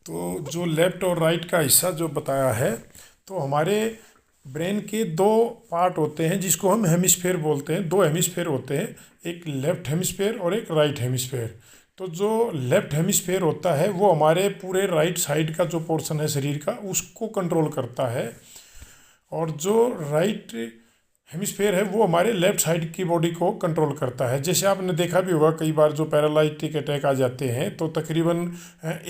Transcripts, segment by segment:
तो जो लेफ्ट और राइट का हिस्सा जो बताया है, तो हमारे ब्रेन के दो पार्ट होते हैं जिसको हम हेमिस्फेयर बोलते हैं। दो हेमिस्फेयर होते हैं, एक लेफ्ट हेमिस्फेयर और एक राइट हेमिस्फेयर। तो जो लेफ्ट हेमिस्फेयर होता है वो हमारे पूरे राइट साइड का जो पोर्शन है शरीर का उसको कंट्रोल करता है, और जो राइट हेमिस्फेयर है वो हमारे लेफ्ट साइड की बॉडी को कंट्रोल करता है। जैसे आपने देखा भी होगा कई बार जो पैरालाइटिक अटैक आ जाते हैं तो तकरीबन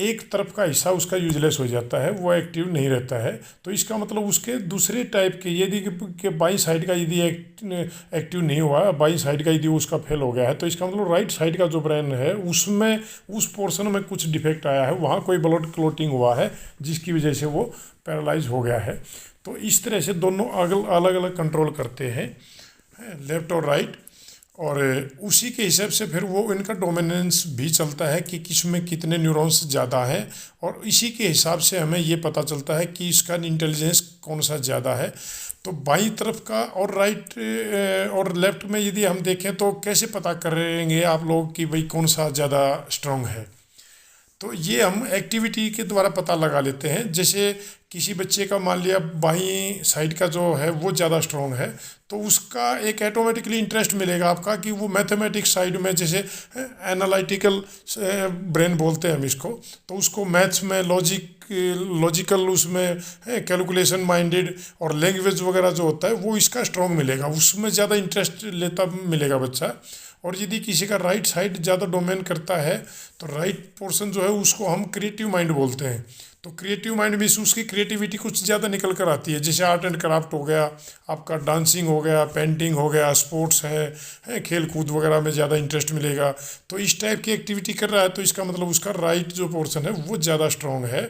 एक तरफ का हिस्सा उसका यूजलेस हो जाता है, वो एक्टिव नहीं रहता है। तो इसका मतलब उसके दूसरे टाइप के यदि के बाई साइड का यदि एक्टिव नहीं हुआ, बाई साइड का यदि उसका फेल हो गया है, तो इसका मतलब राइट साइड का जो ब्रेन है उसमें उस पोर्शन में कुछ डिफेक्ट आया है, वहाँ कोई ब्लड क्लोटिंग हुआ है जिसकी वजह से वो पैरालाइज हो गया है। तो इस तरह से दोनों अलग अलग कंट्रोल करते हैं, लेफ्ट और राइट। और उसी के हिसाब से फिर वो इनका डोमिनेंस भी चलता है कि किस में कितने न्यूरॉन्स ज़्यादा हैं, और इसी के हिसाब से हमें ये पता चलता है कि इसका इंटेलिजेंस कौन सा ज़्यादा है। तो बाईं तरफ का और राइट और लेफ्ट में यदि हम देखें तो कैसे पता करेंगे आप लोग कि भाई कौन सा ज़्यादा स्ट्रांग है। तो ये हम एक्टिविटी के द्वारा पता लगा लेते हैं। जैसे किसी बच्चे का मान लिया बाईं साइड का जो है वो ज़्यादा स्ट्रॉन्ग है, तो उसका एक ऑटोमेटिकली इंटरेस्ट मिलेगा आपका कि वो मैथमेटिक्स साइड में, जैसे एनालिटिकल ब्रेन बोलते हैं हम इसको, तो उसको मैथ्स में लॉजिकल उसमें कैलकुलेशन माइंडेड और लैंग्वेज वगैरह जो होता है वो इसका स्ट्रॉन्ग मिलेगा, उसमें ज़्यादा इंटरेस्ट लेता मिलेगा बच्चा। और यदि किसी का राइट साइड ज़्यादा डोमेन करता है तो राइट पोर्शन जो है उसको हम क्रिएटिव माइंड बोलते हैं। तो क्रिएटिव माइंड में उसकी क्रिएटिविटी कुछ ज़्यादा निकल कर आती है, जैसे आर्ट एंड क्राफ्ट हो गया, आपका डांसिंग हो गया, पेंटिंग हो गया, स्पोर्ट्स है खेल कूद वगैरह में ज़्यादा इंटरेस्ट मिलेगा। तो इस टाइप की एक्टिविटी कर रहा है तो इसका मतलब उसका राइट जो पोर्शन है वो ज़्यादा स्ट्रॉन्ग है।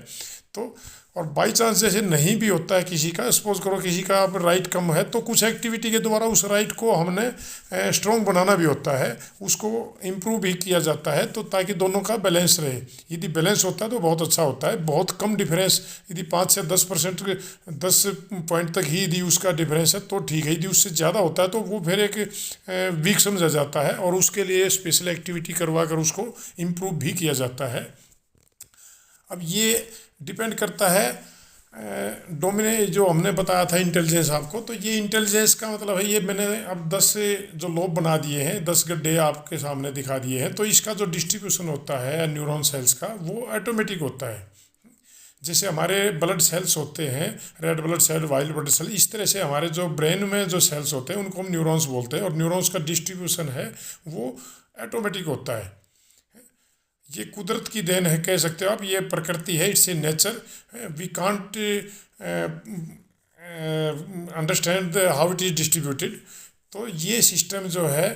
तो और बाई चांस जैसे नहीं भी होता है किसी का, सपोज करो किसी का अब राइट कम है, तो कुछ एक्टिविटी के द्वारा उस राइट को हमने स्ट्रॉन्ग बनाना भी होता है, उसको इम्प्रूव भी किया जाता है, तो ताकि दोनों का बैलेंस रहे। यदि बैलेंस होता है तो बहुत अच्छा होता है। बहुत कम डिफरेंस, यदि 5 से 10%, 10 पॉइंट तक ही यदि उसका डिफरेंस है तो ठीक है। यदि उससे ज़्यादा होता है तो वो फिर एक वीक समझा जाता है, और उसके लिए स्पेशल एक्टिविटी करवा कर उसको इम्प्रूव भी किया जाता है। अब ये डिपेंड करता है डोमिने जो हमने बताया था इंटेलिजेंस आपको, तो ये इंटेलिजेंस का मतलब है, ये मैंने अब 10 से जो लोब बना दिए हैं, 10 गड्ढे आपके सामने दिखा दिए हैं, तो इसका जो डिस्ट्रीब्यूशन होता है न्यूरॉन सेल्स का वो ऑटोमेटिक होता है। जैसे हमारे ब्लड सेल्स होते हैं, red blood cell, white blood cell, इस तरह से हमारे जो ब्रेन में जो सेल्स होते हैं उनको हम न्यूरॉन्स बोलते हैं, और न्यूरॉन्स का डिस्ट्रीब्यूशन है वो ऑटोमेटिक होता है। ये कुदरत की देन है कह सकते हो आप, ये प्रकृति है, it's a nature. We can't understand how it is distributed. तो ये सिस्टम जो है,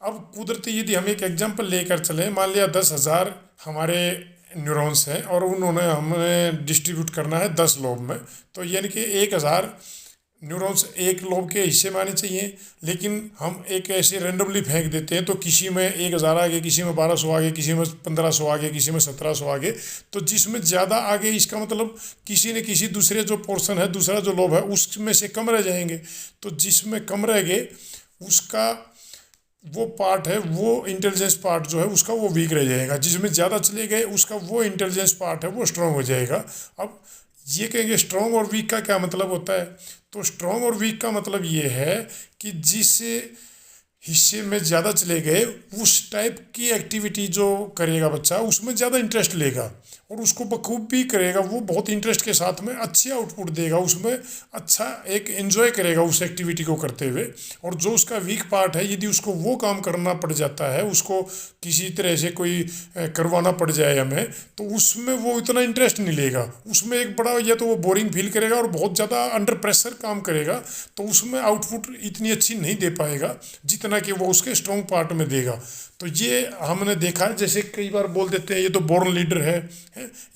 अब कुदरती यदि हम एक एग्जांपल लेकर चलें, मान लिया 10,000 हमारे न्यूरॉन्स हैं और उन्होंने हमें डिस्ट्रीब्यूट करना है 10 लोब में, तो यानी कि 1,000 न्यूरॉन्स एक लोब के हिस्से में आने चाहिए। लेकिन हम एक ऐसे रेंडमली फेंक देते हैं, तो किसी में 1,000 आगे, किसी में 1,200 आगे, किसी में 1,500 आगे, किसी में 1,700 आगे। तो जिसमें ज़्यादा आगे, इसका मतलब किसी न किसी दूसरे जो पोर्शन है, दूसरा जो लोब है उसमें से कम रह जाएंगे। तो जिसमें कम रह गए उसका वो पार्ट है, वो इंटेलिजेंस पार्ट जो है उसका वो वीक रह जाएगा। जिसमें ज़्यादा चले गए उसका वो इंटेलिजेंस पार्ट है वो स्ट्रांग हो जाएगा। अब ये कहेंगे स्ट्रांग और वीक का क्या मतलब होता है, तो स्ट्रांग और वीक का मतलब ये है कि जिस हिस्से में ज़्यादा चले गए उस टाइप की एक्टिविटी जो करेगा बच्चा उसमें ज़्यादा इंटरेस्ट लेगा, और उसको बखूबी करेगा, वो बहुत इंटरेस्ट के साथ में अच्छी आउटपुट देगा, उसमें अच्छा एक एंजॉय करेगा उस एक्टिविटी को करते हुए। और जो उसका वीक पार्ट है, यदि उसको वो काम करना पड़ जाता है, उसको किसी तरह से कोई करवाना पड़ जाए हमें, तो उसमें वो इतना इंटरेस्ट नहीं लेगा, उसमें एक बड़ा या तो वो बोरिंग फील करेगा और बहुत ज़्यादा अंडर प्रेशर काम करेगा, तो उसमें आउटपुट इतनी अच्छी नहीं दे पाएगा जितना कि वो उसके स्ट्रॉन्ग पार्ट में देगा। तो ये हमने देखा है, जैसे कई बार बोल देते हैं ये तो बोर्न लीडर है,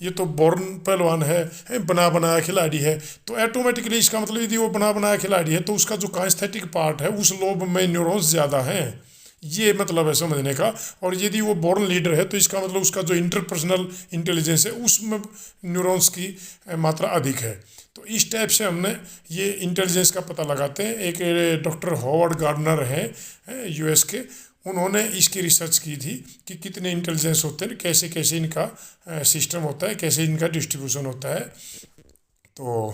ये तो बोर्न पहलवान है, बना बनाया खिलाड़ी है। तो ऑटोमेटिकली इसका मतलब यदि वो बना बनाया खिलाड़ी है तो उसका जो काइस्थेटिक पार्ट है उस लोब में न्यूरॉन्स ज़्यादा हैं, ये मतलब है समझने का। और यदि वो बोर्न लीडर है तो इसका मतलब उसका जो इंटरपर्सनल इंटेलिजेंस है उसमें न्यूरॉन्स की मात्रा अधिक है। तो इस टाइप से हमने ये इंटेलिजेंस का पता लगाते हैं। एक डॉक्टर हॉवर्ड गार्डनर हैं यूएस के, उन्होंने इसकी रिसर्च की थी कि कितने इंटेलिजेंस होते हैं, कैसे कैसे इनका सिस्टम होता है, कैसे इनका डिस्ट्रीब्यूशन होता है। तो